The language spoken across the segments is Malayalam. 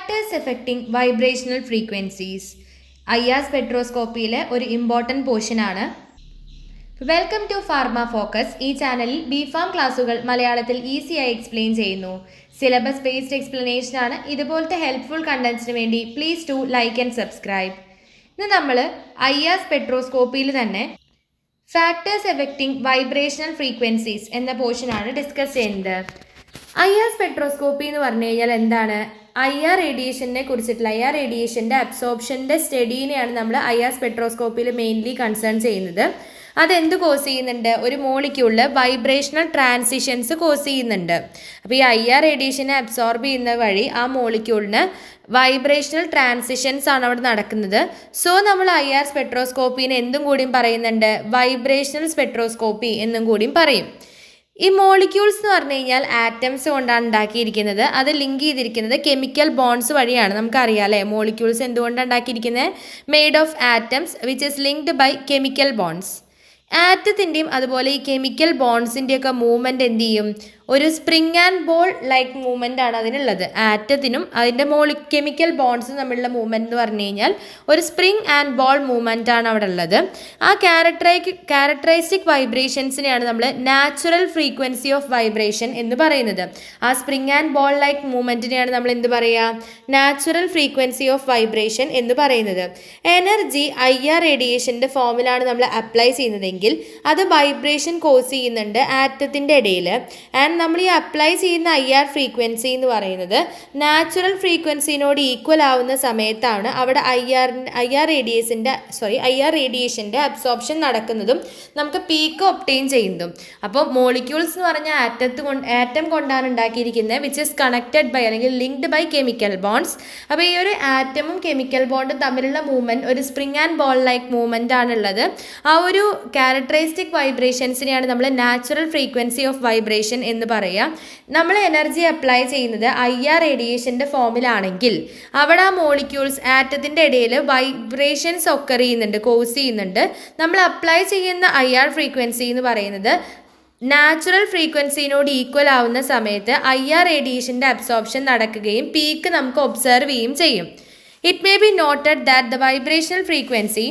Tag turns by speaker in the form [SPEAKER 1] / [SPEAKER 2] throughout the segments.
[SPEAKER 1] Factors affecting vibrational frequencies. IR സ്പെക്ട്രോസ്കോപ്പിയിലെ ഒരു ഇമ്പോർട്ടൻറ്റ് പോർഷനാണ്. Welcome to pharma focus. ഈ ചാനലിൽ ബിഫാം ക്ലാസ്സുകൾ മലയാളത്തിൽ ഈസിയായി എക്സ്പ്ലെയിൻ ചെയ്യുന്നു. സിലബസ് ബേസ്ഡ് എക്സ്പ്ലനേഷൻ ആണ്. ഇതുപോലത്തെ ഹെൽപ്ഫുൾ കണ്ടന്റ്സിന് വേണ്ടി please to like and subscribe. ഇന്ന് നമ്മൾ IR സ്പെക്ട്രോസ്കോപ്പിയിൽ തന്നെ ഫാക്ടേഴ്സ് എഫക്റ്റിംഗ് വൈബ്രേഷണൽ ഫ്രീക്വൻസീസ് എന്ന പോർഷനാണ് ഡിസ്കസ് ചെയ്യുന്നത്. IR സ്പെക്ട്രോസ്കോപ്പി എന്ന് പറഞ്ഞു കഴിഞ്ഞാൽ എന്താണ്? IR റേഡിയേഷനെ കുറിച്ചിട്ടുള്ള IR റേഡിയേഷൻ്റെ അബ്സോർപ്ഷൻ്റെ സ്റ്റഡീനെയാണ് നമ്മൾ IR സ്പെക്ട്രോസ്കോപ്പിയിൽ മെയിൻലി കൺസേൺ ചെയ്യുന്നത്. അതെന്ത് കോസ് ചെയ്യുന്നുണ്ട്? ഒരു മോളിക്യൂളിൽ വൈബ്രേഷണൽ ട്രാൻസിഷൻസ് കോസ് ചെയ്യുന്നുണ്ട്. അപ്പോൾ ഈ IR റേഡിയേഷനെ അബ്സോർബ് ചെയ്യുന്ന വഴി ആ മോളിക്യൂളിന് വൈബ്രേഷണൽ ട്രാൻസിഷൻസ് ആണ് അവിടെ നടക്കുന്നത്. സോ നമ്മൾ IR സ്പെക്ട്രോസ്കോപ്പിനെ എന്തും കൂടിയും പറയുന്നുണ്ട്, വൈബ്രേഷണൽ സ്പെക്ട്രോസ്കോപ്പി എന്നും കൂടിയും പറയും. ഈ മോളിക്യൂൾസ് എന്ന് പറഞ്ഞു കഴിഞ്ഞാൽ ആറ്റംസ് കൊണ്ടാണ് ഉണ്ടാക്കിയിരിക്കുന്നത്. അത് ലിങ്ക് ചെയ്തിരിക്കുന്നത് കെമിക്കൽ ബോൺസ് വഴിയാണ്. നമുക്കറിയാം അല്ലേ, മോളിക്യൂൾസ് എന്തുകൊണ്ടാണ് ഉണ്ടാക്കിയിരിക്കുന്നത്? Made of atoms which is linked by chemical bonds. ആറ്റത്തിൻ്റെയും അതുപോലെ ഈ കെമിക്കൽ ബോൺസിൻ്റെയൊക്കെ മൂവ്മെൻറ്റ് എന്ത് ചെയ്യും? ഒരു spring and ball like movement ആണ് അതിനുള്ളത്. ആറ്റത്തിനും അതിൻ്റെ കെമിക്കൽ ബോൺസും തമ്മിലുള്ള മൂവ്മെൻറ്റ് എന്ന് പറഞ്ഞു കഴിഞ്ഞാൽ ഒരു സ്പ്രിങ് ആൻഡ് ബോൾ മൂവ്മെൻ്റ് ആണ് അവിടെ ഉള്ളത്. ആ ക്യാരക്ടറിസ്റ്റിക് വൈബ്രേഷൻസിനെയാണ് നമ്മൾ നാച്ചുറൽ ഫ്രീക്വൻസി ഓഫ് വൈബ്രേഷൻ എന്ന് പറയുന്നത്. ആ സ്പ്രിങ് ആൻഡ് ബോൾ ലൈക്ക് മൂവ്മെൻറ്റിനെയാണ് നമ്മൾ എന്ത് പറയുക? നാച്ചുറൽ ഫ്രീക്വൻസി ഓഫ് വൈബ്രേഷൻ എന്ന് പറയുന്നത്. എനർജി IR റേഡിയേഷൻ്റെ ഫോമിലാണ് നമ്മൾ അപ്ലൈ ചെയ്യുന്നതെങ്കിൽ അത് വൈബ്രേഷൻ കോസ് ചെയ്യുന്നുണ്ട് ആറ്റത്തിൻ്റെ ഇടയിൽ. ആൻഡ് നമ്മൾ ഈ അപ്ലൈ ചെയ്യുന്ന IR ഫ്രീക്വൻസി എന്ന് പറയുന്നത് നാച്ചുറൽ ഫ്രീക്വൻസിനോട് ഈക്വൽ ആവുന്ന സമയത്താണ് അവിടെ IR റേഡിയേഷൻ്റെ അബ്സോർപ്ഷൻ നടക്കുന്നതും നമുക്ക് പീക്ക് ഒബ്റ്റെയിൻ ചെയ്യുന്നതും. അപ്പോൾ മോളിക്യൂൾസ് എന്ന് പറഞ്ഞാൽ ആറ്റം കൊണ്ടാണ് ഉണ്ടാക്കിയിരിക്കുന്നത്, വിച്ച് ഇസ് കണക്റ്റഡ് ബൈ അല്ലെങ്കിൽ ലിങ്ക്ഡ് ബൈ കെമിക്കൽ ബോൺസ്. അപ്പോൾ ഈ ഒരു ആറ്റമും കെമിക്കൽ ബോണ്ടും തമ്മിലുള്ള മൂവ്മെൻറ്റ് ഒരു spring and ball like movement ആണുള്ളത്. ആ ഒരു ക്യാരക്ടറിസ്റ്റിക് വൈബ്രേഷൻസിനെയാണ് നമ്മൾ നാച്ചുറൽ ഫ്രീക്വൻസി ഓഫ് വൈബ്രേഷൻ എന്ന് പറയുക. നമ്മൾ എനർജി അപ്ലൈ ചെയ്യുന്നത് IR റേഡിയേഷൻ്റെ ഫോമിലാണെങ്കിൽ അവിടെ ആ മോളിക്യൂൾസ് ആറ്റത്തിൻ്റെ ഇടയിൽ വൈബ്രേഷൻസ് ഒക്കർ ചെയ്യുന്നുണ്ട്, കോസ് ചെയ്യുന്നുണ്ട്. നമ്മൾ അപ്ലൈ ചെയ്യുന്ന IR ഫ്രീക്വൻസി എന്ന് പറയുന്നത് നാച്ചുറൽ ഫ്രീക്വൻസിനോട് ഈക്വൽ ആവുന്ന സമയത്ത് IR റേഡിയേഷൻ്റെ അബ്സോർപ്ഷൻ നടക്കുകയും പീക്ക് നമുക്ക് ഒബ്സർവ് ചെയ്യുകയും ചെയ്യും. It may be noted that the vibrational frequency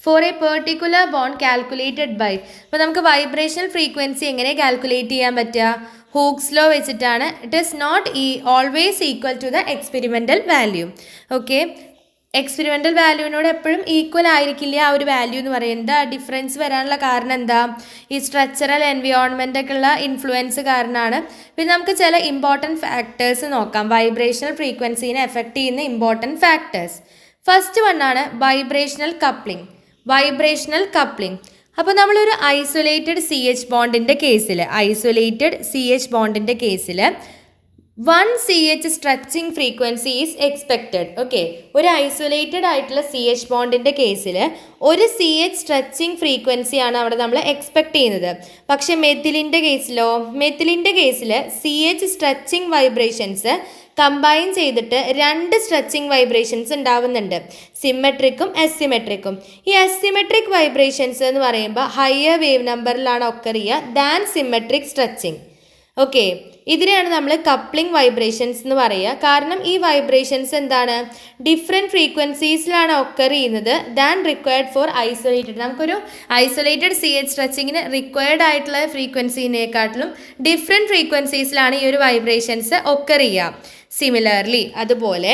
[SPEAKER 1] for a particular bond calculated by. അപ്പോൾ നമുക്ക് വൈബ്രേഷണൽ ഫ്രീക്വൻസി എങ്ങനെ കാൽക്കുലേറ്റ് ചെയ്യാൻ പറ്റുക? ഹൂക്സ് ലോ വെച്ചിട്ടാണ്. It is not always equal to the experimental value. Okay, experimental വാല്യൂവിനോട് എപ്പോഴും ഈക്വൽ ആയിരിക്കില്ല ആ ഒരു വാല്യൂ എന്ന് പറയുന്നത്. ആ ഡിഫറൻസ് വരാനുള്ള കാരണം എന്താ? ഈ സ്ട്രക്ചറൽ എൻവയോൺമെൻ്റൊക്കെ ഉള്ള ഇൻഫ്ലുവൻസ് കാരണമാണ്. പിന്നെ നമുക്ക് ചില ഇമ്പോർട്ടൻറ്റ് ഫാക്ടേഴ്സ് നോക്കാം, വൈബ്രേഷണൽ ഫ്രീക്വൻസീനെ എഫക്റ്റ് ചെയ്യുന്ന ഇമ്പോർട്ടൻറ്റ് ഫാക്ടേഴ്സ്. ഫസ്റ്റ് വണ്ണാണ് വൈബ്രേഷണൽ കപ്ലിംഗ്. അപ്പോൾ നമ്മളൊരു ഐസൊലേറ്റഡ് CH ബോണ്ടിൻ്റെ കേസിൽ 1 CH stretching frequency is expected. Okay, ഒരു ഐസൊലേറ്റഡ് ആയിട്ടുള്ള CH ബോണ്ടിൻ്റെ കേസിൽ ഒരു CH സ്ട്രെച്ചിങ് ഫ്രീക്വൻസിയാണ് അവിടെ നമ്മൾ എക്സ്പെക്റ്റ് ചെയ്യുന്നത്. പക്ഷേ മെത്തിലിൻ്റെ കേസിൽ CH സ്ട്രെച്ചിങ് വൈബ്രേഷൻസ് കമ്പൈൻ ചെയ്തിട്ട് 2 സ്ട്രെച്ചിങ് വൈബ്രേഷൻസ് ഉണ്ടാവുന്നുണ്ട്, സിമെട്രിക്കും അസിമെട്രിക്കും. ഈ അസിമെട്രിക് വൈബ്രേഷൻസ് എന്ന് പറയുമ്പോൾ ഹയർ വേവ് നമ്പറിലാണ് ഒക്കർ ചെയ്യുക ദാൻ സിമെട്രിക് സ്ട്രെച്ചിങ്. ഓക്കെ, ഇതിനെയാണ് നമ്മൾ കപ്ലിംഗ് വൈബ്രേഷൻസ് എന്ന് പറയുക. കാരണം ഈ വൈബ്രേഷൻസ് എന്താണ്? ഡിഫറെൻറ്റ് ഫ്രീക്വൻസീസിലാണ് ഒക്കർ ചെയ്യുന്നത് ദാൻ റിക്വയർഡ് ഫോർ ഐസൊലേറ്റഡ്. നമുക്കൊരു ഐസൊലേറ്റഡ് CH സ്ട്രെച്ചിങ്ങിന് റിക്വയർഡ് ആയിട്ടുള്ള ഫ്രീക്വൻസിനെക്കാട്ടിലും ഡിഫറെൻറ്റ് ഫ്രീക്വൻസീസിലാണ് ഈ ഒരു വൈബ്രേഷൻസ് ഒക്കർ ചെയ്യുക. സിമിലർലി അതുപോലെ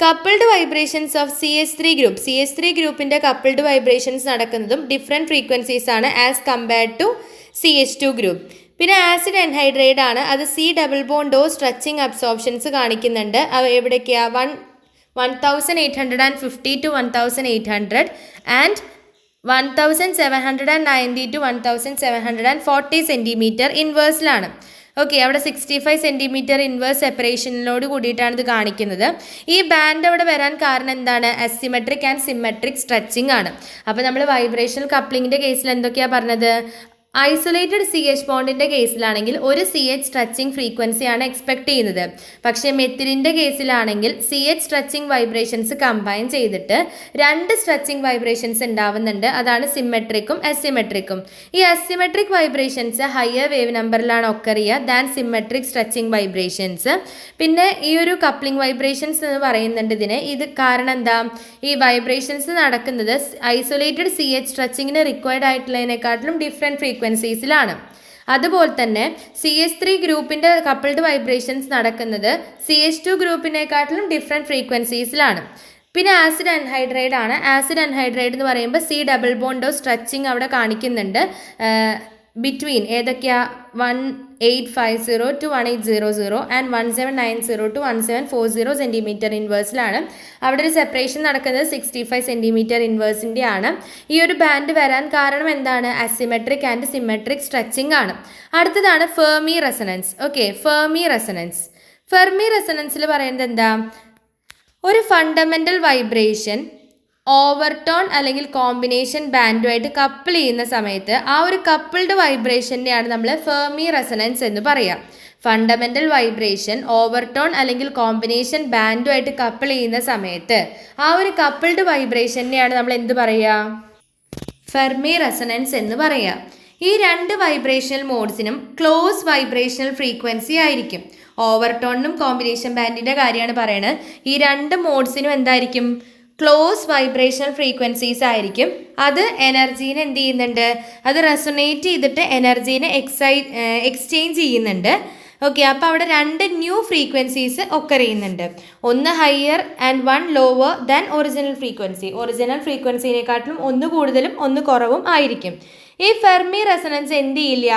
[SPEAKER 1] കപ്പിൾഡ് വൈബ്രേഷൻസ് ഓഫ് CH3 ഗ്രൂപ്പിൻ്റെ കപ്പിൾഡ് വൈബ്രേഷൻസ് നടക്കുന്നതും ഡിഫറെൻറ്റ് ഫ്രീക്വൻസീസ് ആണ് as compared to CH2 group. പിന്നെ ആസിഡ് എൻഹൈഡ്രേറ്റ് ആണ്, അത് C double bond O stretching absorptions കാണിക്കുന്നുണ്ട്. അവ എവിടേക്കാണ്? 1850 to 1800 ആൻഡ് 1790 to 1740 സെൻറ്റിമീറ്റർ ഇൻവേഴ്സിലാണ്. ഓക്കെ, അവിടെ 65 സെൻറ്റിമീറ്റർ ഇൻവേഴ്സ് സെപ്പറേഷനിലോട് കൂടിയിട്ടാണ് ഇത് കാണിക്കുന്നത്. ഈ ബാൻഡ് അവിടെ വരാൻ കാരണം എന്താണ്? അസിമെട്രിക് ആൻഡ് സിമെട്രിക് സ്ട്രെച്ചിങ് ആണ്. അപ്പോൾ നമ്മൾ വൈബ്രേഷണൽ കപ്ലിങ്ങിൻ്റെ കേസിൽ എന്തൊക്കെയാണ് പറഞ്ഞത്? ഐസൊലേറ്റഡ് സി എച്ച് ബോണ്ടിൻ്റെ കേസിലാണെങ്കിൽ ഒരു സി എച്ച് സ്ട്രെച്ചിങ് ഫ്രീക്വൻസിയാണ് എക്സ്പെക്ട് ചെയ്യുന്നത്. പക്ഷേ മെത്തിലിൻ്റെ കേസിലാണെങ്കിൽ C H stretching vibrations combine ചെയ്തിട്ട് രണ്ട് സ്ട്രെച്ചിങ് വൈബ്രേഷൻസ് ഉണ്ടാവുന്നുണ്ട്. അതാണ് സിമെട്രിക്കും അസിമെട്രിക്കും. ഈ അസിമെട്രിക് വൈബ്രേഷൻസ് ഹയർ വേവ് നമ്പറിലാണ് ഒക്കർ ചെയ്യുക ദാൻ സിമെട്രിക് സ്ട്രെച്ചിങ് വൈബ്രേഷൻസ്. പിന്നെ ഈ ഒരു കപ്ലിംഗ് വൈബ്രേഷൻസ് എന്ന് പറയുന്നുണ്ട് ഇതിന്. ഇത് കാരണം എന്താ, ഈ വൈബ്രേഷൻസ് നടക്കുന്നത് ഐസൊലേറ്റഡ് സി എച്ച് സ്ട്രെച്ചിങ്ങിന് റിക്വയർഡ് ആയിട്ടുള്ളതിനെക്കാട്ടിലും ഡിഫറെൻറ്റ് ഫ്രീക്വൻസീസിലാണ്. അതുപോലെ തന്നെ CH3 ഗ്രൂപ്പിൻ്റെ കപ്പിൾഡ് വൈബ്രേഷൻസ് നടക്കുന്നത് CH2 ഗ്രൂപ്പിനെക്കാട്ടിലും ഡിഫറെൻറ്റ് ഫ്രീക്വൻസീസിലാണ്. പിന്നെ ആസിഡ് അൻഹൈഡ്രൈഡ് ആണ്. ആസിഡ് അൻഹൈഡ്രൈഡ് എന്ന് പറയുമ്പോൾ C ഡബിൾ ബോണ്ടോ സ്ട്രെച്ചിങ് അവിടെ കാണിക്കുന്നുണ്ട്. ബിറ്റ്വീൻ ഏതൊക്കെയാ 1850 to 1800 ആൻഡ് 1790 to 1740 സെൻറ്റിമീറ്റർ ഇൻവേഴ്സിലാണ്. അവിടെ ഒരു സെപ്പറേഷൻ നടക്കുന്നത് 65 സെൻറ്റിമീറ്റർ ഇൻവേഴ്സിൻ്റെ ആണ്. ഈ ഒരു ബാൻഡ് വരാൻ കാരണം എന്താണ്, അസിമെട്രിക് ആൻഡ് സിമെട്രിക് സ്ട്രെച്ചിങ് ആണ്. അടുത്തതാണ് Fermi resonance. Okay, Fermi resonance. Fermi റെസൊണൻസിൽ പറയുന്നത് എന്താ, ഒരു ഫണ്ടമെൻ്റൽ വൈബ്രേഷൻ ഓവർടോൺ അല്ലെങ്കിൽ കോമ്പിനേഷൻ ബാൻഡുമായിട്ട് കപ്പിൾ ചെയ്യുന്ന സമയത്ത് ആ ഒരു കപ്പിൾഡ് വൈബ്രേഷനെയാണ് നമ്മൾ ഫെർമി റെസൊണൻസ് എന്ന് പറയുക. ഫണ്ടമെൻ്റൽ വൈബ്രേഷൻ ഓവർടോൺ അല്ലെങ്കിൽ കോമ്പിനേഷൻ ബാൻഡുമായിട്ട് കപ്പിൾ ചെയ്യുന്ന സമയത്ത് ആ ഒരു കപ്പിൾഡ് വൈബ്രേഷനെയാണ് നമ്മൾ എന്ത് പറയുക, ഫെർമി റെസൊണൻസ് എന്ന് പറയുക. ഈ രണ്ട് വൈബ്രേഷണൽ മോഡ്സിനും ക്ലോസ് വൈബ്രേഷണൽ ഫ്രീക്വൻസി ആയിരിക്കും. ഓവർടോണിനും കോമ്പിനേഷൻ ബാൻഡിൻ്റെ കാര്യമാണ് പറയുന്നത്. ഈ രണ്ട് മോഡ്സിനും എന്തായിരിക്കും, ക്ലോസ് വൈബ്രേഷണൽ ഫ്രീക്വൻസീസ് ആയിരിക്കും. അത് എനർജീനെ എന്ത് ചെയ്യുന്നുണ്ട്, അത് റെസൊണേറ്റ് ചെയ്തിട്ട് എനർജീനെ എക്സ്ചേഞ്ച് ചെയ്യുന്നുണ്ട്. ഓക്കെ, അപ്പോൾ അവിടെ രണ്ട് ന്യൂ ഫ്രീക്വൻസീസ് ഒക്കർ ചെയ്യുന്നുണ്ട്. ഒന്ന് higher and one lower than original frequency. Original ഫ്രീക്വൻസിനെക്കാട്ടിലും ഒന്ന് കൂടുതലും ഒന്ന് കുറവും ആയിരിക്കും. ഈ ഫെർമി റെസൊണൻസ് എന്ത് ചെയ്യില്ല,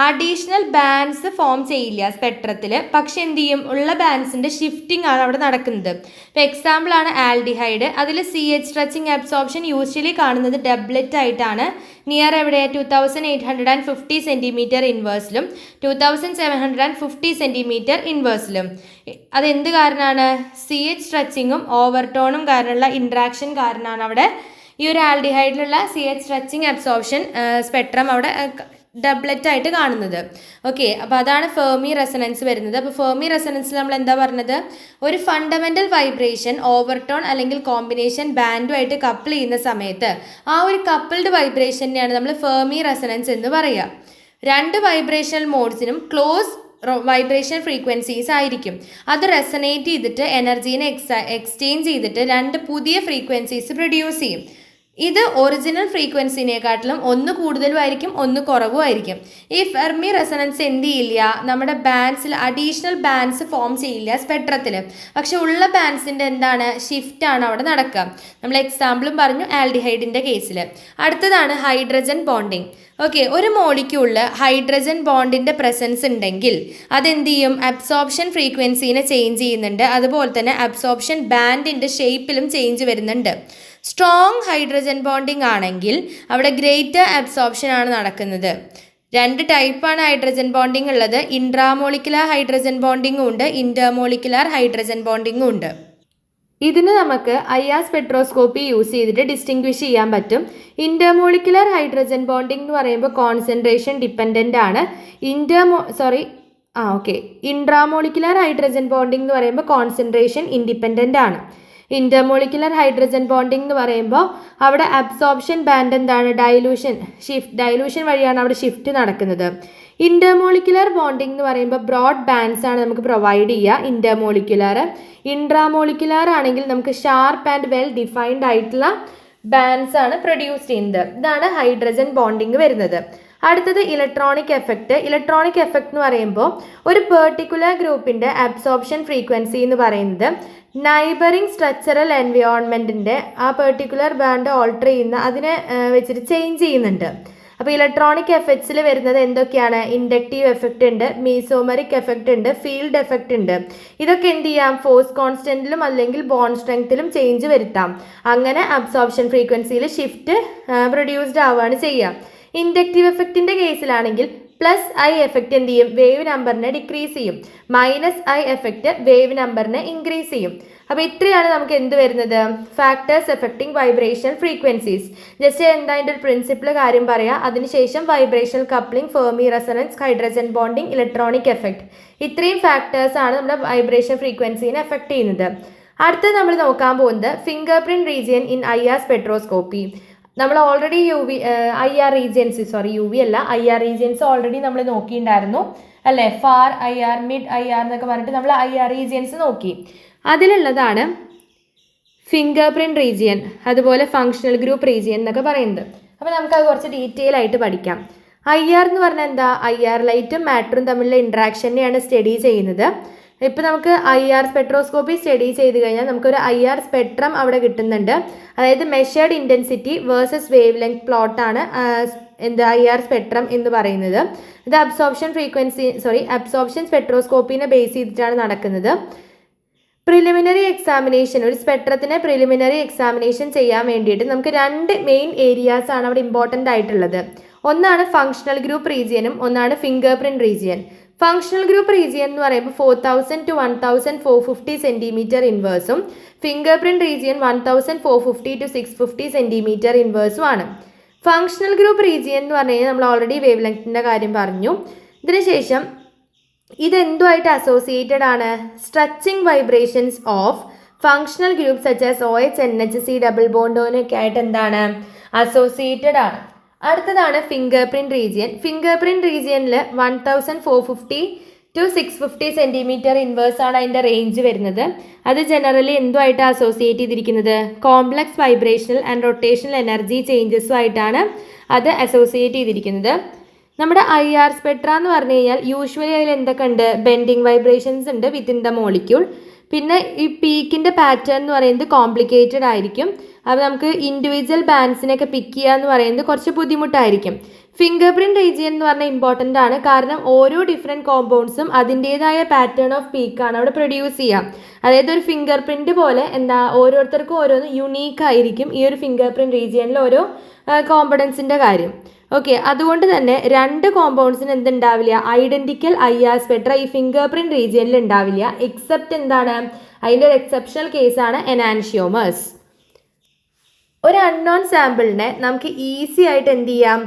[SPEAKER 1] അഡീഷണൽ ബാൻഡ്സ് ഫോം ചെയ്യില്ല സ്പെക്ട്രത്തിൽ. പക്ഷെ എന്ത് ചെയ്യും, ഉള്ള ബാൻഡ്സിൻ്റെ ഷിഫ്റ്റിംഗ് ആണ് അവിടെ നടക്കുന്നത്. ഇപ്പോൾ എക്സാമ്പിളാണ് ആൽഡിഹൈഡ്. അതിൽ CH സ്ട്രെച്ചിങ് അബ്സോർപ്ഷൻ യൂഷ്വലി കാണുന്നത് ഡബ്ലറ്റ് ആയിട്ടാണ്. നിയർ എവിടെ, 2850 സെൻറ്റിമീറ്റർ ഇൻവേഴ്സിലും 2750 സെൻറ്റിമീറ്റർ ഇൻവേഴ്സിലും. അതെന്ത് കാരണമാണ്, CH സ്ട്രെച്ചിങ്ങും ഓവർടോണും കാരണമുള്ള ഇൻട്രാക്ഷൻ കാരണമാണ് അവിടെ ഈ ഒരു ആൽഡിഹൈഡിലുള്ള CH സ്ട്രെച്ചിങ് അബ്സോർപ്ഷൻ സ്പെക്ട്രം അവിടെ ഡബ്ലറ്റ് ആയിട്ട് കാണുന്നത്. ഓക്കെ, അപ്പോൾ അതാണ് ഫെർമി റെസൊണൻസ് വരുന്നത്. അപ്പോൾ ഫെർമി റെസൊണൻസിൽ നമ്മൾ എന്താ പറഞ്ഞത്, ഒരു ഫണ്ടമെൻ്റൽ വൈബ്രേഷൻ ഓവർടോൺ അല്ലെങ്കിൽ കോമ്പിനേഷൻ ബാൻഡുമായിട്ട് കപ്പിൾ ചെയ്യുന്ന സമയത്ത് ആ ഒരു കപ്പിൾഡ് വൈബ്രേഷനെയാണ് നമ്മൾ ഫെർമി റെസൊണൻസ് എന്ന് പറയുക. രണ്ട് വൈബ്രേഷണൽ മോഡ്സിനും ക്ലോസ് വൈബ്രേഷൻ ഫ്രീക്വൻസീസ് ആയിരിക്കും. അത് റെസൊനേറ്റ് ചെയ്തിട്ട് എനർജീനെ എക്സ്ചേഞ്ച് ചെയ്തിട്ട് രണ്ട് പുതിയ ഫ്രീക്വൻസീസ് പ്രൊഡ്യൂസ് ചെയ്യും. ഇത് ഒറിജിനൽ ഫ്രീക്വൻസിനെക്കാട്ടിലും ഒന്ന് കൂടുതലുമായിരിക്കും ഒന്ന് കുറവുമായിരിക്കും. ഈ ഫെർമി റെസൊണൻസ് എന്ത് ചെയ്യില്ല, നമ്മുടെ ബാൻഡ്സിൽ അഡീഷണൽ ബാൻഡ്സ് ഫോം ചെയ്യില്ല സ്പെക്ട്രത്തിൽ. പക്ഷെ ഉള്ള ബാൻഡ്സിൻ്റെ എന്താണ്, ഷിഫ്റ്റാണ് അവിടെ നടക്കുക. നമ്മൾ എക്സാമ്പിളും പറഞ്ഞു ആൽഡിഹൈഡിൻ്റെ കേസിൽ. അടുത്തതാണ് ഹൈഡ്രജൻ ബോണ്ടിങ്. ഓക്കെ, ഒരു മോളിക്യൂളിൽ ഹൈഡ്രജൻ ബോണ്ടിൻ്റെ പ്രസൻസ് ഉണ്ടെങ്കിൽ അതെന്ത് ചെയ്യും, അബ്സോർപ്ഷൻ ഫ്രീക്വൻസീനെ ചേഞ്ച് ചെയ്യുന്നുണ്ട്. അതുപോലെ തന്നെ അബ്സോർപ്ഷൻ ബാൻഡിൻ്റെ ഷേപ്പിലും ചേഞ്ച് വരുന്നുണ്ട്. സ്ട്രോങ് ഹൈഡ്രജൻ ബോണ്ടിങ് ആണെങ്കിൽ അവിടെ ഗ്രേറ്റർ അബ്സോർപ്ഷൻ ആണ് നടക്കുന്നത്. രണ്ട് ടൈപ്പാണ് ഹൈഡ്രജൻ ബോണ്ടിങ് ഉള്ളത്. ഇൻട്രാമോളിക്കുലർ ഹൈഡ്രജൻ ബോണ്ടിങ്ങും ഉണ്ട്, ഇൻ്റർമോളിക്കുലർ ഹൈഡ്രജൻ ബോണ്ടിങ്ങും ഉണ്ട്. ഇതിന് നമുക്ക് IR സ്പെക്ട്രോസ്കോപ്പി യൂസ് ചെയ്തിട്ട് ഡിസ്റ്റിങ്ക്വിഷ് ചെയ്യാൻ പറ്റും. ഇൻ്റർമോളിക്കുലർ ഹൈഡ്രജൻ ബോണ്ടിങ് എന്ന് പറയുമ്പോൾ കോൺസെൻട്രേഷൻ ഡിപ്പെൻഡൻ്റ് ആണ്. ഇൻട്രാമോളിക്കുലർ ഹൈഡ്രജൻ ബോണ്ടിങ് എന്ന് പറയുമ്പോൾ കോൺസെൻട്രേഷൻ ഇൻഡിപെൻഡൻ്റ് ആണ്. ഇൻ്റർമോളിക്കുലർ ഹൈഡ്രജൻ ബോണ്ടിങ് എന്ന് പറയുമ്പോൾ അവിടെ അബ്സോർപ്ഷൻ ബാൻഡ് എന്താണ്, ഡൈലൂഷൻ വഴിയാണ് അവിടെ ഷിഫ്റ്റ് നടക്കുന്നത്. ഇൻ്റർമോളിക്കുലർ ബോണ്ടിങ് എന്ന് പറയുമ്പോൾ ബ്രോഡ് ബാൻഡ്സ് ആണ് നമുക്ക് പ്രൊവൈഡ് ചെയ്യുക ഇൻ്റർമോളിക്കുലർ. ഇൻട്രാമോളിക്കുലർ ആണെങ്കിൽ നമുക്ക് ഷാർപ്പ് ആൻഡ് വെൽ ഡിഫൈൻഡ് ആയിട്ടുള്ള ബാൻഡ്സ് ആണ് പ്രൊഡ്യൂസ് ചെയ്യുന്നത്. ഇതാണ് ഹൈഡ്രജൻ ബോണ്ടിങ് വരുന്നത്. അടുത്തത് ഇലക്ട്രോണിക് എഫക്റ്റ്. ഇലക്ട്രോണിക് എഫക്റ്റ് എന്ന് പറയുമ്പോൾ ഒരു പെർട്ടിക്കുലർ ഗ്രൂപ്പിൻ്റെ അബ്സോർപ്ഷൻ ഫ്രീക്വൻസി എന്ന് പറയുന്നത് നൈബറിങ് സ്ട്രക്ചറൽ എൻവയോൺമെൻറ്റിൻ്റെ ആ പെർട്ടിക്കുലർ ബാൻഡ് ഓൾട്ടർ ചെയ്യുന്ന അതിനെ വെച്ചിട്ട് ചേഞ്ച് ചെയ്യുന്നുണ്ട്. അപ്പോൾ ഇലക്ട്രോണിക് എഫക്ട്സിൽ വരുന്നത് എന്തൊക്കെയാണ്, ഇൻഡക്റ്റീവ് എഫക്റ്റ് ഉണ്ട്, മീസോമറിക് എഫക്റ്റ് ഉണ്ട്, ഫീൽഡ് എഫക്റ്റ് ഉണ്ട്. ഇതൊക്കെ എന്ത് ചെയ്യാം, ഫോഴ്സ് കോൺസ്റ്റൻറ്റിലും അല്ലെങ്കിൽ ബോണ്ട് സ്ട്രെങ്ത്തിലും ചേഞ്ച് വരുത്താം. അങ്ങനെ അബ്സോർപ്ഷൻ ഫ്രീക്വൻസിയിൽ ഷിഫ്റ്റ് പ്രൊഡ്യൂസ്ഡ് ആവുകയാണ് ചെയ്യുക. ഇൻഡക്റ്റീവ് എഫക്റ്റിൻ്റെ കേസിലാണെങ്കിൽ പ്ലസ് ഐ എഫക്റ്റ് എന്ത് ചെയ്യും, വേവ് നമ്പറിനെ ഡിക്രീസ് ചെയ്യും. മൈനസ് ഐ എഫക്റ്റ് വേവ് നമ്പറിനെ ഇൻക്രീസ് ചെയ്യും. അപ്പോൾ ഇത്രയാണ് നമുക്ക് എന്ത് വരുന്നത്, factors affecting vibrational frequencies. Just എന്താ അതിൻ്റെ ഒരു പ്രിൻസിപ്പിൾ കാര്യം പറയാം, അതിനുശേഷം vibrational coupling, Fermi resonance, hydrogen bonding, electronic effect, ഇത്രയും ഫാക്ടേഴ്സാണ് നമ്മുടെ വൈബ്രേഷൻ ഫ്രീക്വൻസീനെ എഫക്റ്റ് ചെയ്യുന്നത്. അടുത്തത് നമ്മൾ നോക്കാൻ പോകുന്നത് finger print region in IR spectroscopy. നമ്മൾ ഓൾറെഡി IR റീജിയൻസ്, UV അല്ല, IR റീജിയൻസ് ഓൾറെഡി നമ്മൾ നോക്കിയിട്ടുണ്ടായിരുന്നു അല്ലേ. ഫാർ IR, മിഡ് IR എന്നൊക്കെ പറഞ്ഞിട്ട് നമ്മൾ IR റീജിയൻസ് നോക്കി. അതിലുള്ളതാണ് ഫിംഗർ പ്രിൻറ്റ് റീജിയൻ, അതുപോലെ ഫങ്ഷണൽ ഗ്രൂപ്പ് റീജിയൻ എന്നൊക്കെ പറയുന്നത്. അപ്പോൾ നമുക്കത് കുറച്ച് ഡീറ്റെയിൽ ആയിട്ട് പഠിക്കാം. IR എന്ന് പറഞ്ഞാൽ എന്താ, IR ലൈറ്റും മാറ്ററും തമ്മിലുള്ള ഇൻട്രാക്ഷനെയാണ് സ്റ്റഡി ചെയ്യുന്നത്. ഇപ്പോൾ നമുക്ക് IR സ്പെക്ട്രോസ്കോപ്പി സ്റ്റഡി ചെയ്ത് കഴിഞ്ഞാൽ നമുക്കൊരു IR സ്പെക്ട്രം അവിടെ കിട്ടുന്നുണ്ട്. അതായത് measured intensity versus wavelength പ്ലോട്ടാണ് IR സ്പെക്ട്രം എന്ന് പറയുന്നത്. ഇത് അബ്സോർപ്ഷൻ സ്പെക്ട്രോസ്കോപ്പിനെ ബേസ് ചെയ്തിട്ടാണ് നടക്കുന്നത്. പ്രിലിമിനറി എക്സാമിനേഷൻ, ഒരു സ്പെക്ട്രത്തിനെ പ്രിലിമിനറി എക്സാമിനേഷൻ ചെയ്യാൻ വേണ്ടിയിട്ട് നമുക്ക് രണ്ട് മെയിൻ ഏരിയാസ് ആണ് അവിടെ ഇമ്പോർട്ടൻ്റ് ആയിട്ടുള്ളത്. ഒന്നാണ് ഫങ്ഷണൽ ഗ്രൂപ്പ് റീജിയനും ഒന്നാണ് fingerprint region. Functional group region എന്ന് പറയുമ്പോൾ 4000 to 1450 സെൻറ്റിമീറ്റർ ഇൻവേഴ്സും fingerprint region 1450 to 650 centimetre ഇൻവേഴ്സും ആണ്. ഫങ്ഷണൽ ഗ്രൂപ്പ് റീജിയൻ എന്ന് പറഞ്ഞു കഴിഞ്ഞാൽ നമ്മൾ ഓൾറെഡി വേവ് ലെങ്ത്തിൻ്റെ കാര്യം പറഞ്ഞു. ഇതിനുശേഷം ഇതെന്തുമായിട്ട് അസോസിയേറ്റഡ് ആണ്, stretching vibrations of functional group such as OH, NH, double ബോണ്ടോനൊക്കെ ആയിട്ട് എന്താണ് അസോസിയേറ്റഡ് ആണ്. അടുത്തതാണ് fingerprint region. Fingerprint റീജിയനിൽ 1450 to 650 സെൻറ്റിമീറ്റർ ഇൻവേഴ്സ് ആണ് അതിൻ്റെ റേഞ്ച് വരുന്നത്. അത് ജനറലി എന്തുമായിട്ട് അസോസിയേറ്റ് ചെയ്തിരിക്കുന്നത്, complex vibrational and rotational energy ചേഞ്ചസുമായിട്ടാണ് അത് അസോസിയേറ്റ് ചെയ്തിരിക്കുന്നത്. നമ്മുടെ IR സ്പെക്ട്ര എന്ന് പറഞ്ഞു കഴിഞ്ഞാൽ യൂഷ്വലി അതിൽ എന്തൊക്കെ ഉണ്ട്, ബെൻഡിങ് വൈബ്രേഷൻസ് ഉണ്ട് വിത്തിൻ ദ മോളിക്യൂൾ. പിന്നെ ഈ പീക്കിൻ്റെ പാറ്റേൺ എന്ന് പറയുന്നത് കോംപ്ലിക്കേറ്റഡ് ആയിരിക്കും. അപ്പോൾ നമുക്ക് ഇൻഡിവിജ്വൽ ബാൻഡ്സിനെയൊക്കെ പിക്ക് ചെയ്യുക എന്ന് പറയുന്നത് കുറച്ച് ബുദ്ധിമുട്ടായിരിക്കും. ഫിംഗർ പ്രിൻറ്റ് റീജിയൻ എന്ന് പറഞ്ഞാൽ ഇമ്പോർട്ടൻ്റ് ആണ്, കാരണം ഓരോ ഡിഫറെൻറ്റ് കോമ്പൗണ്ട്സും അതിൻ്റേതായ പാറ്റേൺ ഓഫ് പീക്കാണ് അവിടെ പ്രൊഡ്യൂസ് ചെയ്യുക. അതായത് ഒരു ഫിംഗർ പ്രിൻറ്റ് പോലെ ഓരോരുത്തർക്കും ഓരോന്ന് യുണീക്ക് ആയിരിക്കും ഈ ഒരു ഫിംഗർ പ്രിൻറ്റ് റീജിയനിൽ ഓരോ കോമ്പണൻസിൻ്റെ കാര്യം. ഓക്കെ, അതുകൊണ്ട് തന്നെ രണ്ട് കോമ്പൗണ്ട്സിന് എന്തുണ്ടാവില്ല, ഐഡൻറ്റിക്കൽ IR സ്പെക്ട്ര ഈ ഫിംഗർ പ്രിൻറ്റ് റീജിയനിൽ ഉണ്ടാവില്ല. എക്സെപ്റ്റ് എന്താണ്, അതിൻ്റെ ഒരു എക്സെപ്ഷണൽ കേസാണ് എനാൻഷിയോമേഴ്സ്. ഒരു അൺനോൺ സാമ്പിളിനെ നമുക്ക് ഈസി ആയിട്ട് എന്ത് ചെയ്യാം,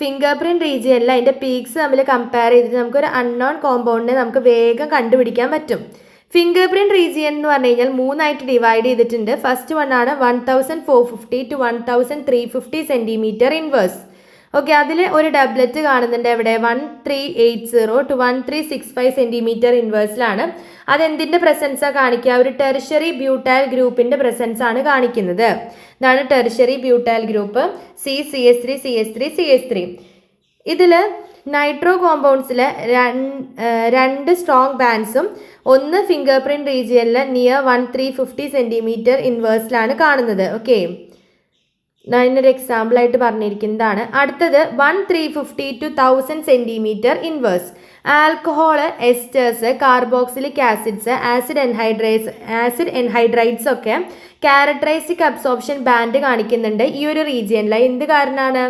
[SPEAKER 1] ഫിംഗർ പ്രിൻറ്റ് റീജിയനിൽ അതിൻ്റെ പീക്സ് തമ്മിൽ കമ്പയർ ചെയ്തിട്ട് നമുക്കൊരു അൺനോൺ കോമ്പൗണ്ടിനെ നമുക്ക് വേഗം കണ്ടുപിടിക്കാൻ പറ്റും. ഫിംഗർ പ്രിൻറ്റ് റീജിയൻ എന്ന് പറഞ്ഞു കഴിഞ്ഞാൽ മൂന്നായിട്ട് ഡിവൈഡ് ചെയ്തിട്ടുണ്ട്. ഫസ്റ്റ് വൺ ആണ് 1450 to 1350 സെൻറ്റിമീറ്റർ ഇൻവേഴ്സ്. ഓക്കെ, അതിൽ ഒരു ഡബ്ലറ്റ് കാണുന്നുണ്ട് എവിടെ, 1380 to 1365 സെൻറ്റിമീറ്റർ ഇൻവേഴ്സിലാണ്. അതെന്തിൻ്റെ പ്രസൻസാണ് കാണിക്കുക, ഒരു ടെർഷ്യറി ബ്യൂട്ടൈൽ ഗ്രൂപ്പിൻ്റെ പ്രസൻസ് ആണ് കാണിക്കുന്നത്. ഇതാണ് ടെർഷ്യറി ബ്യൂട്ടൈൽ ഗ്രൂപ്പ്, CH3CH3CH3. ഇതിൽ നൈട്രോ കോമ്പൗണ്ട്സിലെ രണ്ട് സ്ട്രോങ് ബാൻഡ്സും ഒന്ന് ഫിംഗർ പ്രിൻറ്റ് റീജിയനിൽ നിയർ 1350 സെൻറ്റിമീറ്റർ ഇൻവേഴ്സിലാണ് കാണുന്നത്. ഓക്കെ, അതിനൊരു എക്സാമ്പിളായിട്ട് പറഞ്ഞിരിക്കുന്നതാണ്. അടുത്തത് 1350 to 1000 centimetre inverse. Alcohol, esters, carboxylic acids, acid anhydrides ഒക്കെ ക്യാരക്ടറിസ്റ്റിക് അബ്സോർപ്ഷൻ ബാൻഡ് കാണിക്കുന്നുണ്ട് ഈ ഒരു റീജിയനിൽ. എന്ത് കാരണമാണ്,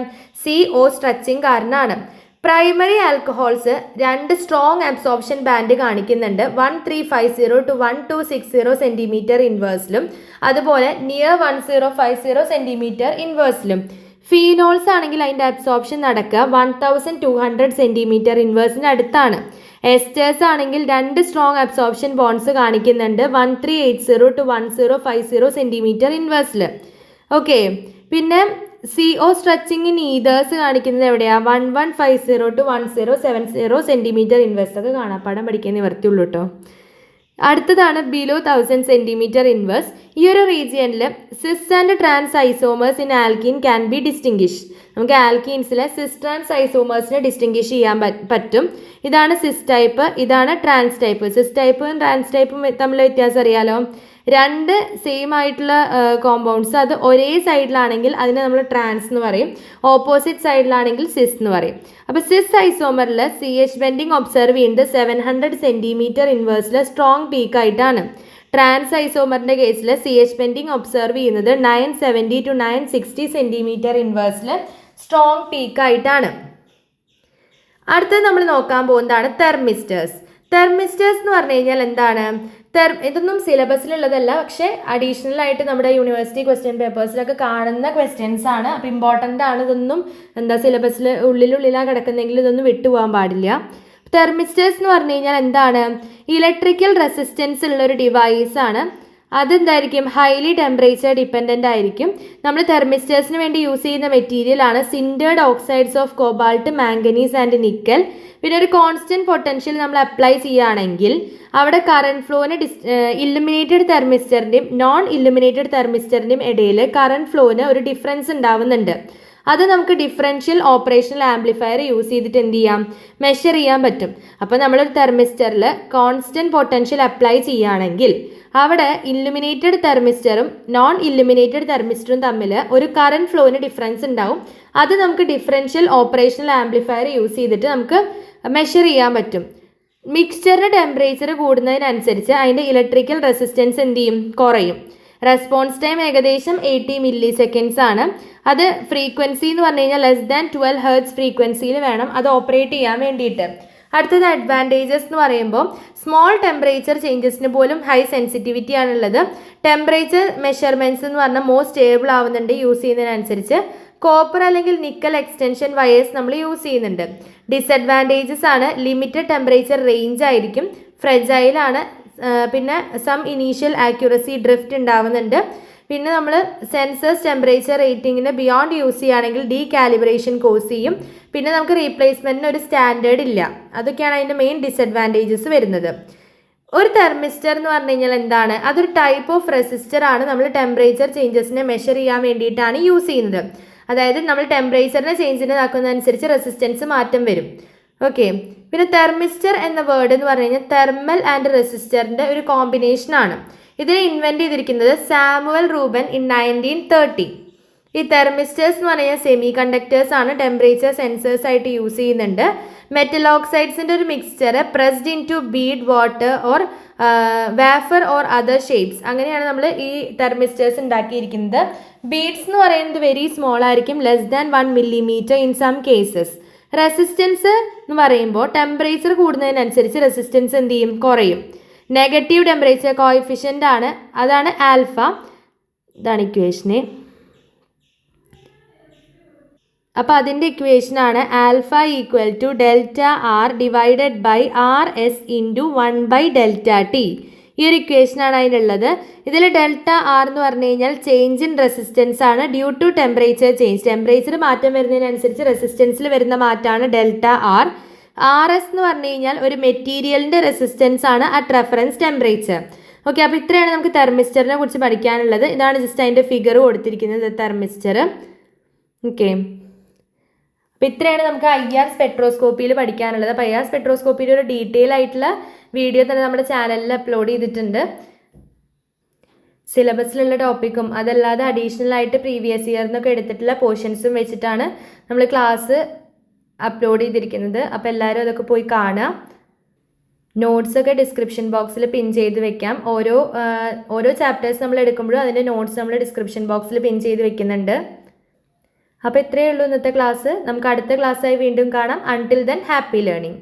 [SPEAKER 1] CO സ്ട്രെച്ചിങ് കാരണമാണ്. പ്രൈമറി ആൽക്കഹോൾസ് രണ്ട് സ്ട്രോങ് അബ്സോർപ്ഷൻ ബാൻഡ് കാണിക്കുന്നുണ്ട് 1350 to 1260 സെൻറ്റിമീറ്റർ ഇൻവേഴ്സിലും അതുപോലെ നിയർ 1050 സെൻറ്റിമീറ്റർ ഇൻവേഴ്സിലും. ഫീനോൾസ് ആണെങ്കിൽ അതിൻ്റെ അബ്സോർപ്ഷൻ നടക്കുക 1200 സെൻറ്റിമീറ്റർ ഇൻവേഴ്സിന് അടുത്താണ്. എസ്റ്റേഴ്സ് ആണെങ്കിൽ രണ്ട് സ്ട്രോങ് അബ്സോർപ്ഷൻ ബോൺസ് കാണിക്കുന്നുണ്ട് 1380 to 1050 സെൻറ്റിമീറ്റർ ഇൻവേഴ്സിൽ. ഓക്കെ, പിന്നെ CO സ്ട്രെച്ചിങ് ഇൻ ഈതേഴ്സ് കാണിക്കുന്നത് എവിടെയാണ്, 1150 to 1070 സെൻറ്റിമീറ്റർ ഇൻവേഴ്സ്. ഒക്കെ കാണാപ്പാടം പഠിക്കാൻ നിവർത്തിയുള്ളൂ കേട്ടോ. അടുത്തതാണ് ബിലോ 1000 സെൻറ്റിമീറ്റർ ഇൻവേഴ്സ്. ഈ ഒരു റീജിയനിൽ cis and trans isomers in alkene can be distinguish. നമുക്ക് ആൽക്കീൻസിലെ സിസ് ട്രാൻസ് ഐസോമേഴ്സിനെ ഡിസ്റ്റിംഗ്വിഷ് ചെയ്യാൻ പറ്റും. ഇതാണ് സിസ് ടൈപ്പ്, ഇതാണ് ട്രാൻസ് ടൈപ്പ്. സിസ് ടൈപ്പും ട്രാൻസ് ടൈപ്പും തമ്മിൽ വ്യത്യാസം അറിയാലോ. രണ്ട് സെയിം ആയിട്ടുള്ള കോമ്പൗണ്ട്സ് അത് ഒരേ സൈഡിലാണെങ്കിൽ അതിനെ നമ്മൾ ട്രാൻസ് എന്ന് പറയും, ഓപ്പോസിറ്റ് സൈഡിലാണെങ്കിൽ സിസ് എന്ന് പറയും. അപ്പോൾ സിസ് ഐസോമറിൽ CH ബെൻഡിങ് ഒബ്സർവ് ചെയ്യുന്നത് 700 സെൻറ്റിമീറ്റർ ഇൻവേഴ്സിൽ സ്ട്രോങ് പീക്കായിട്ടാണ്. ട്രാൻസ് ഐസോമറിൻ്റെ കേസിൽ CH ബെൻഡിങ് ഒബ്സർവ് ചെയ്യുന്നത് 970 to 960 സെൻറ്റിമീറ്റർ ഇൻവേഴ്സിൽ സ്ട്രോങ് പീക്കായിട്ടാണ്. അടുത്തത് നമ്മൾ നോക്കാൻ പോകുന്നതാണ് തെർമിസ്റ്റേഴ്സ്. തെർമിസ്റ്റേഴ്സ് എന്ന് പറഞ്ഞു കഴിഞ്ഞാൽ എന്താണ്? ഇതൊന്നും സിലബസിലുള്ളതല്ല, പക്ഷേ അഡീഷണൽ ആയിട്ട് നമ്മുടെ യൂണിവേഴ്സിറ്റി ക്വസ്റ്റ്യൻ പേപ്പേഴ്സിലൊക്കെ കാണുന്ന ക്വസ്റ്റ്യൻസ് ആണ്. അപ്പോൾ ഇമ്പോർട്ടൻ്റ് ആണ്. ഇതൊന്നും സിലബസിൽ ഉള്ളിലാണ് കിടക്കുന്നെങ്കിൽ ഇതൊന്നും വിട്ടുപോകാൻ പാടില്ല. തെർമിസ്റ്റേഴ്സ് എന്ന് പറഞ്ഞു കഴിഞ്ഞാൽ എന്താണ്? ഇലക്ട്രിക്കൽ റെസിസ്റ്റൻസ് ഉള്ളൊരു ഡിവൈസാണ്. അതെന്തായിരിക്കും? ഹൈലി ടെമ്പറേച്ചർ ഡിപ്പെൻഡൻ്റ് ആയിരിക്കും. നമ്മൾ തെർമിസ്റ്റേഴ്സിന് വേണ്ടി യൂസ് ചെയ്യുന്ന മെറ്റീരിയൽ ആണ് sintered oxides of cobalt, manganese and nickel. പിന്നെ ഒരു കോൺസ്റ്റൻറ്റ് പൊട്ടൻഷ്യൽ നമ്മൾ അപ്ലൈ ചെയ്യുകയാണെങ്കിൽ അവിടെ കറണ്ട് ഫ്ലോന് ഇല്ലുമിനേറ്റഡ് തെർമിസ്റ്ററിൻ്റെയും നോൺ ഇല്ലുമിനേറ്റഡ് തെർമിസ്റ്ററിൻ്റെയും ഇടയിൽ കറണ്ട് ഫ്ലോന് ഒരു ഡിഫറൻസ് ഉണ്ടാവുന്നുണ്ട്. അത് നമുക്ക് ഡിഫറൻഷ്യൽ ഓപ്പറേഷണൽ ആംപ്ലിഫയർ യൂസ് ചെയ്തിട്ട് എന്ത് ചെയ്യാം? മെഷർ ചെയ്യാൻ പറ്റും. അപ്പോൾ നമ്മളൊരു തെർമിസ്റ്ററിൽ കോൺസ്റ്റൻറ്റ് പൊട്ടൻഷ്യൽ അപ്ലൈ ചെയ്യുകയാണെങ്കിൽ അവിടെ ഇല്ലുമിനേറ്റഡ് തെർമിസ്റ്ററും നോൺ ഇല്ലുമിനേറ്റഡ് തെർമിസ്റ്ററും തമ്മിൽ ഒരു കറണ്ട് ഫ്ലോന് ഡിഫറൻസ് ഉണ്ടാവും. അത് നമുക്ക് ഡിഫറൻഷ്യൽ ഓപ്പറേഷണൽ ആംപ്ലിഫയർ യൂസ് ചെയ്തിട്ട് നമുക്ക് മെഷർ ചെയ്യാൻ പറ്റും. മിക്സ്ചറിൻ്റെ ടെമ്പറേച്ചർ കൂടുന്നതിനനുസരിച്ച് അതിൻ്റെ ഇലക്ട്രിക്കൽ റെസിസ്റ്റൻസ് എന്ത് ചെയ്യും? കുറയും. റെസ്പോൺസ് ടൈം ഏകദേശം 80 മില്ലി സെക്കൻഡ്സ് ആണ്. അത് ഫ്രീക്വൻസി എന്ന് പറഞ്ഞു കഴിഞ്ഞാൽ <12 ഹെർട്സ് ഫ്രീക്വൻസിയിൽ വേണം അത് ഓപ്പറേറ്റ് ചെയ്യാൻ വേണ്ടിയിട്ട്. അടുത്തത് അഡ്വാൻറ്റേജസ് എന്ന് പറയുമ്പോൾ സ്മോൾ ടെമ്പറേച്ചർ ചേഞ്ചസിന് പോലും ഹൈ സെൻസിറ്റിവിറ്റി ആണുള്ളത്. ടെമ്പറേച്ചർ മെഷർമെൻറ്റ്സ് എന്ന് പറഞ്ഞാൽ മോർ സ്റ്റേബിൾ ആവുന്നുണ്ട് യൂസ് ചെയ്യുന്നതിനനുസരിച്ച്. കോപ്പർ അല്ലെങ്കിൽ നിക്കൽ എക്സ്റ്റൻഷൻ വയേഴ്സ് നമ്മൾ യൂസ് ചെയ്യുന്നുണ്ട്. ഡിസഡ്വാൻറ്റേജസ് ആണ് ലിമിറ്റഡ് ടെമ്പറേച്ചർ റേഞ്ച് ആയിരിക്കും, ഫ്രെജൈലാണ്, പിന്നെ സം ഇനീഷ്യൽ ആക്യുറസി ഡ്രിഫ്റ്റ് ഉണ്ടാവുന്നുണ്ട്. പിന്നെ നമ്മൾ സെൻസേഴ്സ് ടെമ്പറേച്ചർ റേറ്റിങ്ങിന് ബിയോണ്ട് യൂസ് ചെയ്യുകയാണെങ്കിൽ ഡീകാലിബ്രേഷൻ കോസ് ചെയ്യും. പിന്നെ നമുക്ക് റീപ്ലേസ്മെൻറ്റിന് ഒരു സ്റ്റാൻഡേർഡ് ഇല്ല. അതൊക്കെയാണ് അതിൻ്റെ മെയിൻ ഡിസഡ്വാൻറ്റേജസ് വരുന്നത്. ഒരു തെർമിസ്റ്റർ എന്ന് പറഞ്ഞു കഴിഞ്ഞാൽ എന്താണ്? അതൊരു ടൈപ്പ് ഓഫ് റെസിസ്റ്റർ ആണ്. നമ്മൾ ടെമ്പറേച്ചർ ചേഞ്ചസിനെ മെഷർ ചെയ്യാൻ വേണ്ടിയിട്ടാണ് യൂസ് ചെയ്യുന്നത്. അതായത് നമ്മൾ ടെമ്പറേച്ചറിനെ ചേഞ്ചിനാക്കുന്നതനുസരിച്ച് റെസിസ്റ്റൻസ് മാറ്റം വരും. ഓക്കെ. പിന്നെ തെർമിസ്റ്റർ എന്ന വേർഡ് എന്ന് പറഞ്ഞു കഴിഞ്ഞാൽ തെർമൽ ആൻഡ് റെസിസ്റ്ററിൻ്റെ ഒരു കോമ്പിനേഷനാണ്. ഇതിനെ ഇൻവെൻറ്റ് ചെയ്തിരിക്കുന്നത് സാമുവൽ റൂബൻ ഇൻ 1930. ഈ തെർമിസ്റ്റേഴ്സ് എന്ന് പറഞ്ഞാൽ സെമി കണ്ടക്ടേഴ്സ് ആണ്. ടെമ്പറേച്ചർ സെൻസേഴ്സ് ആയിട്ട് യൂസ് ചെയ്യുന്നുണ്ട്. മെറ്റൽ ഓക്സൈഡ്സിൻ്റെ ഒരു mixture pressed into bead water or wafer or other shapes. അങ്ങനെയാണ് നമ്മൾ ഈ തെർമിസ്റ്റേഴ്സ് ഉണ്ടാക്കിയിരിക്കുന്നത്. ബീഡ്സ് എന്ന് പറയുന്നത് വെരി സ്മോൾ ആയിരിക്കും, <1 millimeter in some cases. Resistance എന്ന് പറയുമ്പോൾ ടെമ്പറേച്ചർ കൂടുന്നതിനനുസരിച്ച് റെസിസ്റ്റൻസ് എന്ത് ചെയ്യും? കുറയും. നെഗറ്റീവ് ടെമ്പറേച്ചർ കോഎഫിഷ്യൻ്റ് ആണ്, അതാണ് ആൽഫ. ഇതാണ് ഇക്വേഷന്. അപ്പോൾ അതിൻ്റെ ഇക്വേഷനാണ് alpha = Δr divided by RS × 1/Δt. ഈ ഒരു ഇക്വേഷനാണ് അതിനുള്ളത്. ഇതിൽ Δr എന്ന് പറഞ്ഞു കഴിഞ്ഞാൽ ചേഞ്ച് ഇൻ റെസിസ്റ്റൻസ് ആണ് due to temperature change. Temperature മാറ്റം വരുന്നതിനനുസരിച്ച് റെസിസ്റ്റൻസിൽ വരുന്ന മാറ്റമാണ് Δr. RS എന്ന് പറഞ്ഞു കഴിഞ്ഞാൽ ഒരു മെറ്റീരിയലിൻ്റെ റെസിസ്റ്റൻസ് ആണ് അറ്റ് റെഫറൻസ് ടെമ്പറേച്ചർ. ഓക്കെ. അപ്പോൾ ഇത്രയാണ് നമുക്ക് തെർമിസ്റ്ററിനെ കുറിച്ച് പഠിക്കാനുള്ളത്. ഇതാണ് ജസ്റ്റ് അതിൻ്റെ ഫിഗർ കൊടുത്തിരിക്കുന്നത്, തെർമിസ്റ്റർ. ഓക്കെ. അപ്പോൾ ഇത്രയാണ് നമുക്ക് IR സ്പെക്ട്രോസ്കോപ്പിയിൽ പഠിക്കാനുള്ളത്. അപ്പോൾ IR സ്പെക്ട്രോസ്കോപ്പിയിൽ ഒരു ഡീറ്റെയിൽ ആയിട്ടുള്ള വീഡിയോ തന്നെ നമ്മുടെ ചാനലിൽ അപ്ലോഡ് ചെയ്തിട്ടുണ്ട്. സിലബസിലുള്ള ടോപ്പിക്കും അതല്ലാതെ അഡീഷണൽ ആയിട്ട് പ്രീവിയസ് ഇയർ എന്നൊക്കെ എടുത്തിട്ടുള്ള പോർഷൻസും വെച്ചിട്ടാണ് നമ്മൾ ക്ലാസ് അപ്ലോഡ് ചെയ്തിരിക്കുന്നത്. അപ്പോൾ എല്ലാവരും അതൊക്കെ പോയി കാണുക. നോട്ട്സൊക്കെ ഡിസ്ക്രിപ്ഷൻ ബോക്സിൽ പിൻ ചെയ്ത് വെക്കാം. ഓരോ ചാപ്റ്റേഴ്സ് നമ്മൾ എടുക്കുമ്പോഴും അതിൻ്റെ നോട്ട്സ് നമ്മൾ ഡിസ്ക്രിപ്ഷൻ ബോക്സിൽ പിൻ ചെയ്ത് വെക്കുന്നുണ്ട്. അപ്പോൾ ഇത്രയേ ഉള്ളൂ ഇന്നത്തെ ക്ലാസ്. നമുക്ക് അടുത്ത ക്ലാസ്സായി വീണ്ടും കാണാം. Until then happy learning.